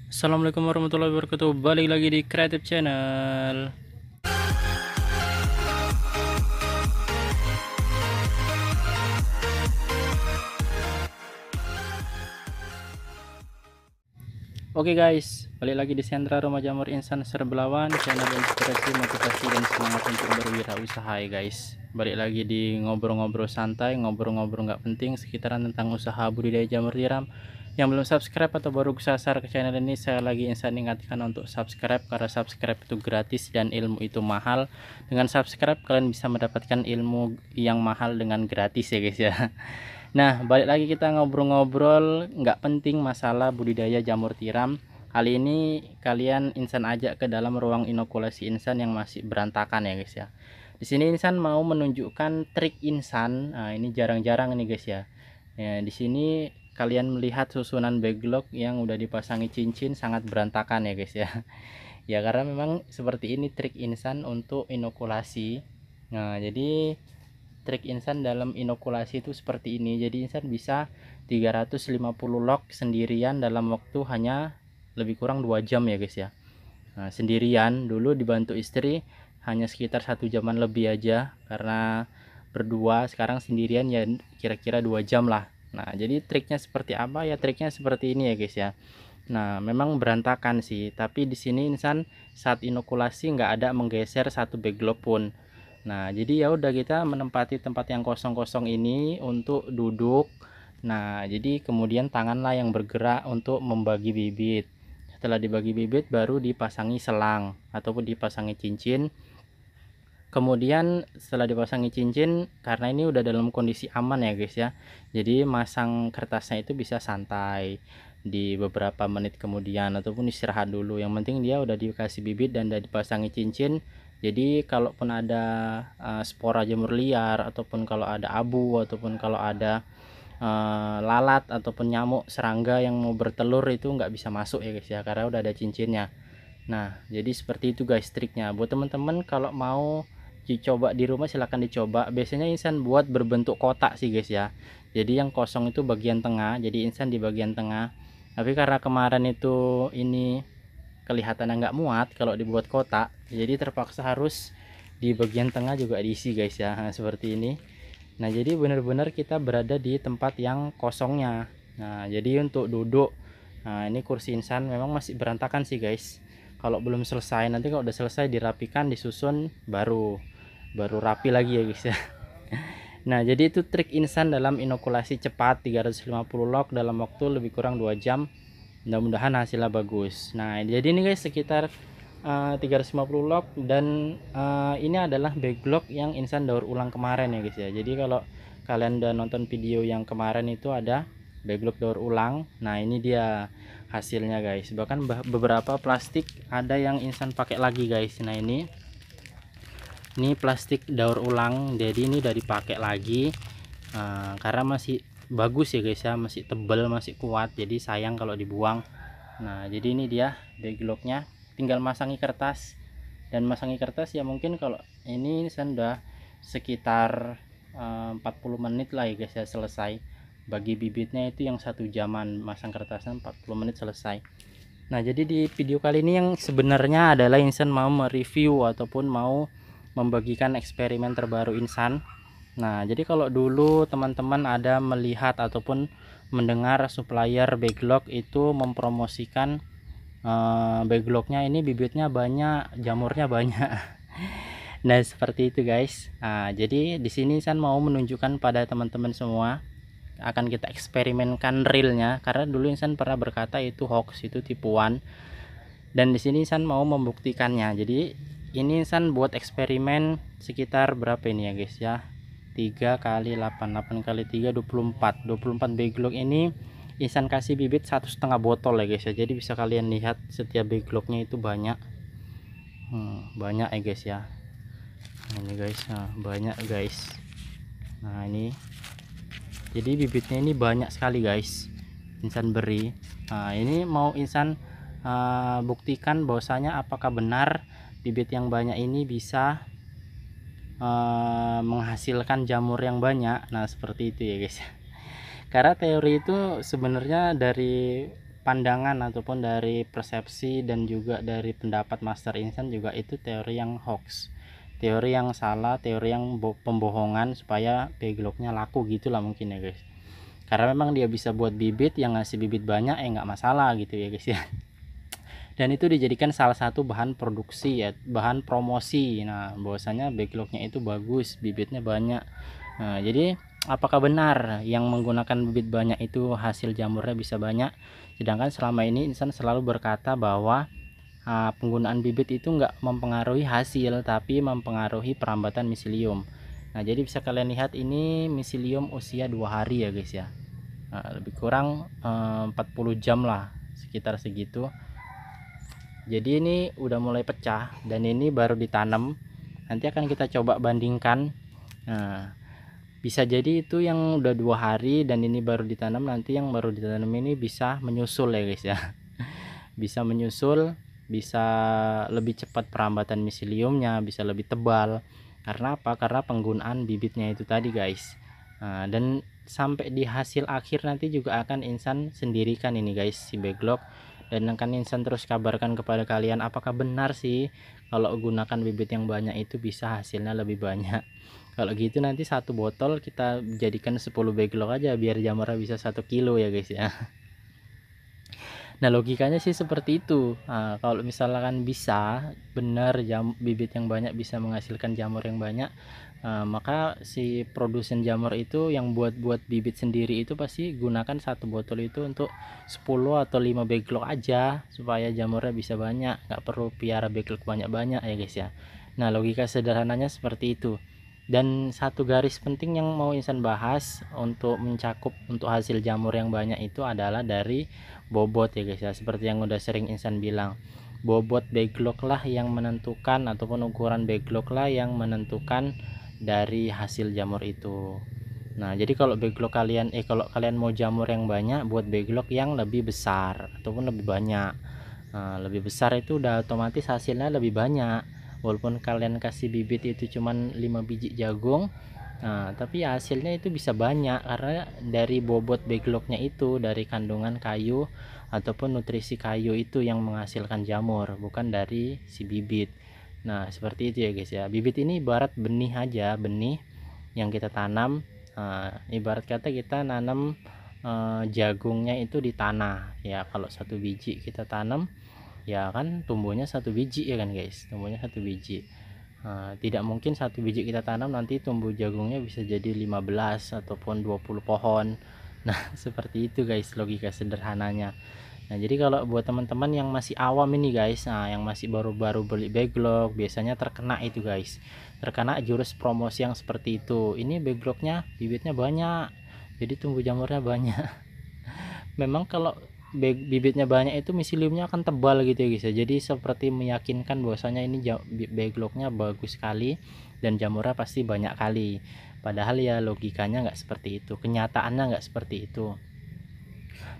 Assalamualaikum warahmatullahi wabarakatuh. Balik lagi di Creative Channel. Oke guys, balik lagi di Sentra Rumah Jamur Insan Serbelawan, channel inspirasi, motivasi, dan semangat untuk berwirausaha ya guys. Balik lagi di ngobrol-ngobrol santai, ngobrol-ngobrol nggak penting sekitaran tentang usaha budidaya jamur tiram. Yang belum subscribe atau baru kesasar ke channel ini, saya lagi insan ingatkan untuk subscribe, karena subscribe itu gratis dan ilmu itu mahal. Dengan subscribe kalian bisa mendapatkan ilmu yang mahal dengan gratis ya guys ya. Nah, balik lagi kita ngobrol-ngobrol nggak penting masalah budidaya jamur tiram. Kali ini kalian Insan ajak ke dalam ruang inokulasi Insan yang masih berantakan ya guys ya. Di sini Insan mau menunjukkan trik Insan. Nah, ini jarang-jarang nih guys ya. Ya, di sini kalian melihat susunan backlog yang udah dipasangi cincin sangat berantakan ya guys ya. Ya karena memang seperti ini trik Insan untuk inokulasi. Nah, jadi trik Insan dalam inokulasi itu seperti ini. Jadi Insan bisa 350 log sendirian dalam waktu hanya lebih kurang 2 jam ya guys ya. Nah, sendirian, dulu dibantu istri hanya sekitar 1 jaman lebih aja, karena berdua. Sekarang sendirian ya kira-kira 2 jam lah. Nah, jadi triknya seperti apa ya? Triknya seperti ini ya guys ya. Nah, memang berantakan sih, tapi di sini Insan saat inokulasi nggak ada menggeser satu backlog pun. Nah, jadi ya udah kita menempati tempat yang kosong-kosong ini untuk duduk. Nah, jadi kemudian tanganlah yang bergerak untuk membagi bibit. Setelah dibagi bibit baru dipasangi selang ataupun dipasangi cincin. Kemudian setelah dipasangi cincin, karena ini udah dalam kondisi aman ya guys ya, jadi masang kertasnya itu bisa santai di beberapa menit kemudian ataupun istirahat dulu. Yang penting dia udah dikasih bibit dan udah dipasangi cincin. Jadi kalaupun ada spora jamur liar, ataupun kalau ada abu, ataupun kalau ada lalat ataupun nyamuk serangga yang mau bertelur, itu nggak bisa masuk ya guys ya, karena udah ada cincinnya. Nah, jadi seperti itu guys triknya. Buat teman-teman kalau mau dicoba di rumah silahkan dicoba. Biasanya Insan buat berbentuk kotak sih guys ya. Jadi yang kosong itu bagian tengah, jadi Insan di bagian tengah. Tapi karena kemarin itu ini kelihatan nggak muat kalau dibuat kotak, jadi terpaksa harus di bagian tengah juga diisi guys ya. Nah, seperti ini. Nah, jadi benar-benar kita berada di tempat yang kosongnya. Nah, jadi untuk duduk, nah ini kursi Insan memang masih berantakan sih guys. Kalau belum selesai, nanti kalau udah selesai dirapikan, disusun, baru rapi lagi ya guys ya. Nah, jadi itu trik Insan dalam inokulasi cepat 350 log dalam waktu lebih kurang 2 jam. Mudah-mudahan hasilnya bagus. Nah, jadi ini guys sekitar 350 log, dan ini adalah backlog yang Insan daur ulang kemarin ya guys ya. Jadi kalau kalian udah nonton video yang kemarin itu ada backlog daur ulang. Nah, ini dia hasilnya guys. Bahkan beberapa plastik ada yang Insan pakai lagi guys. Nah, ini plastik daur ulang, jadi ini udah dipakai lagi karena masih bagus ya guys ya, masih tebal, masih kuat, jadi sayang kalau dibuang. Nah, jadi ini dia backlognya, tinggal masangi kertas. Dan masangi kertas ya mungkin kalau ini sudah sekitar 40 menit lah ya guys ya selesai. Bagi bibitnya itu yang 1 jaman, masang kertasnya 40 menit selesai. Nah, jadi di video kali ini yang sebenarnya adalah Insan mau mereview ataupun mau membagikan eksperimen terbaru Insan. Nah, jadi kalau dulu teman-teman ada melihat ataupun mendengar supplier backlog itu mempromosikan backlognya ini bibitnya banyak, jamurnya banyak. Nah, seperti itu guys. Nah, jadi di sini Insan mau menunjukkan pada teman-teman semua, akan kita eksperimenkan realnya, karena dulu Insan pernah berkata itu hoax, itu tipuan. Dan di sini Insan mau membuktikannya. Jadi ini Insan buat eksperimen sekitar berapa ini ya guys ya, 3 kali 8, 8 kali 3 24 backlog ini Insan kasih bibit 1,5 botol ya guys ya. Jadi bisa kalian lihat setiap backlognya itu banyak, banyak ya guys ya. Nah, ini guys, nah, banyak guys. Nah, ini jadi bibitnya ini banyak sekali guys Insan beri. Nah, ini mau Insan buktikan bahwasanya apakah benar bibit yang banyak ini bisa menghasilkan jamur yang banyak. Nah, seperti itu ya guys. Karena teori itu sebenarnya dari pandangan ataupun dari persepsi dan juga dari pendapat Master Insan juga itu teori yang hoax, teori yang salah, teori yang pembohongan supaya begloknya laku gitulah mungkin ya guys. Karena memang dia bisa buat bibit yang ngasih bibit banyak nggak masalah gitu ya guys ya. Dan itu dijadikan salah satu bahan produksi ya, bahan promosi. Nah bahwasanya backlognya itu bagus, bibitnya banyak. Nah jadi apakah benar yang menggunakan bibit banyak itu hasil jamurnya bisa banyak, sedangkan selama ini Insan selalu berkata bahwa penggunaan bibit itu nggak mempengaruhi hasil tapi mempengaruhi perambatan miselium. Nah jadi bisa kalian lihat ini miselium usia 2 hari ya guys ya. Nah, lebih kurang 40 jam lah sekitar segitu. Jadi ini udah mulai pecah dan ini baru ditanam. Nanti akan kita coba bandingkan. Nah bisa jadi itu yang udah 2 hari dan ini baru ditanam, nanti yang baru ditanam ini bisa menyusul ya guys ya. Bisa menyusul, bisa lebih cepat perambatan miseliumnya, bisa lebih tebal. Karena apa? Karena penggunaan bibitnya itu tadi guys. Nah, dan sampai di hasil akhir nanti juga akan Insan sendirikan ini guys si backlog, dan akan Insan terus kabarkan kepada kalian apakah benar sih kalau gunakan bibit yang banyak itu bisa hasilnya lebih banyak. Kalau gitu nanti satu botol kita jadikan 10 backlog aja biar jamurnya bisa 1 kilo ya guys ya. Nah logikanya sih seperti itu. Nah, kalau misalkan bisa benar bibit yang banyak bisa menghasilkan jamur yang banyak, maka si produsen jamur itu yang buat bibit sendiri itu pasti gunakan satu botol itu untuk 10 atau 5 backlog aja supaya jamurnya bisa banyak, nggak perlu piara backlog banyak-banyak ya guys ya. Nah logika sederhananya seperti itu. Dan satu garis penting yang mau Insan bahas untuk mencakup untuk hasil jamur yang banyak itu adalah dari bobot ya guys ya. Seperti yang udah sering Insan bilang, bobot backlog lah yang menentukan ataupun ukuran backlog lah yang menentukan dari hasil jamur itu. Nah jadi kalau backlog kalian kalau kalian mau jamur yang banyak, buat backlog yang lebih besar ataupun lebih banyak. Nah, lebih besar itu udah otomatis hasilnya lebih banyak. Walaupun kalian kasih bibit itu cuman 5 biji jagung, nah tapi hasilnya itu bisa banyak karena dari bobot backlognya itu, dari kandungan kayu ataupun nutrisi kayu itu yang menghasilkan jamur, bukan dari si bibit. Nah seperti itu ya guys ya. Bibit ini ibarat benih aja, benih yang kita tanam. Nah, ibarat kata kita nanam jagungnya itu di tanah ya. Kalau satu biji kita tanam ya kan tumbuhnya satu biji ya kan guys, tumbuhnya satu biji. Tidak mungkin satu biji kita tanam nanti tumbuh jagungnya bisa jadi 15 ataupun 20 pohon. Nah seperti itu guys logika sederhananya. Nah jadi kalau buat teman-teman yang masih awam ini guys, nah yang masih baru-baru beli backlog biasanya terkena itu guys, terkena jurus promosi yang seperti itu. Ini backlognya bibitnya banyak jadi tumbuh jamurnya banyak. Memang kalau bibitnya banyak itu miseliumnya akan tebal gitu ya guys ya. Jadi seperti meyakinkan bahwasanya ini backlognya bagus sekali dan jamurnya pasti banyak kali. Padahal ya logikanya nggak seperti itu, kenyataannya nggak seperti itu.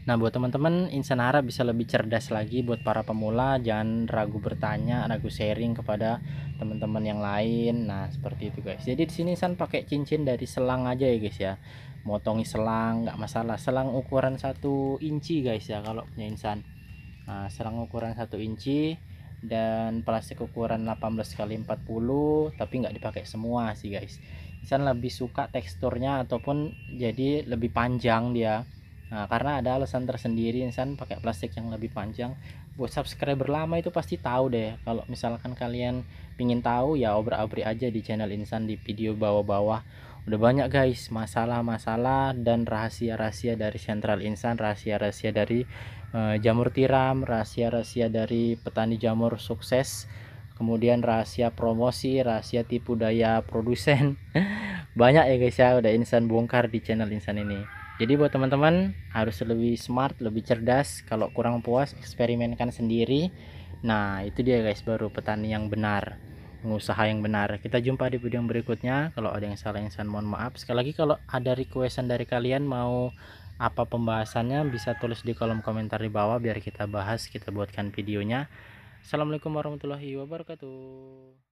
Nah buat teman-teman Insan harap bisa lebih cerdas lagi. Buat para pemula jangan ragu bertanya, ragu sharing kepada teman-teman yang lain. Nah seperti itu guys. Jadi di sini Insan pakai cincin dari selang aja ya guys ya. Motongi selang nggak masalah, selang ukuran 1 inci guys ya kalau punya Insan. Nah selang ukuran 1 inci dan plastik ukuran 18 kali 40, tapi nggak dipakai semua sih guys. Insan lebih suka teksturnya ataupun jadi lebih panjang dia. Nah karena ada alasan tersendiri Insan pakai plastik yang lebih panjang. Buat subscriber lama itu pasti tahu deh. Kalau misalkan kalian pingin tahu ya obrak-abrik aja di channel Insan di video bawah-bawah. Udah banyak guys masalah-masalah dan rahasia-rahasia dari Sentral Insan, rahasia-rahasia dari jamur tiram, rahasia-rahasia dari petani jamur sukses, kemudian rahasia promosi, rahasia tipu daya produsen. Banyak ya guys ya udah Insan bongkar di channel Insan ini. Jadi buat teman-teman harus lebih smart, lebih cerdas. Kalau kurang puas eksperimenkan sendiri. Nah itu dia guys baru petani yang benar, pengusaha yang benar. Kita jumpa di video yang berikutnya. Kalau ada yang salah Insan mohon maaf. Sekali lagi kalau ada requestan dari kalian mau apa pembahasannya bisa tulis di kolom komentar di bawah biar kita bahas, kita buatkan videonya. Assalamualaikum warahmatullahi wabarakatuh.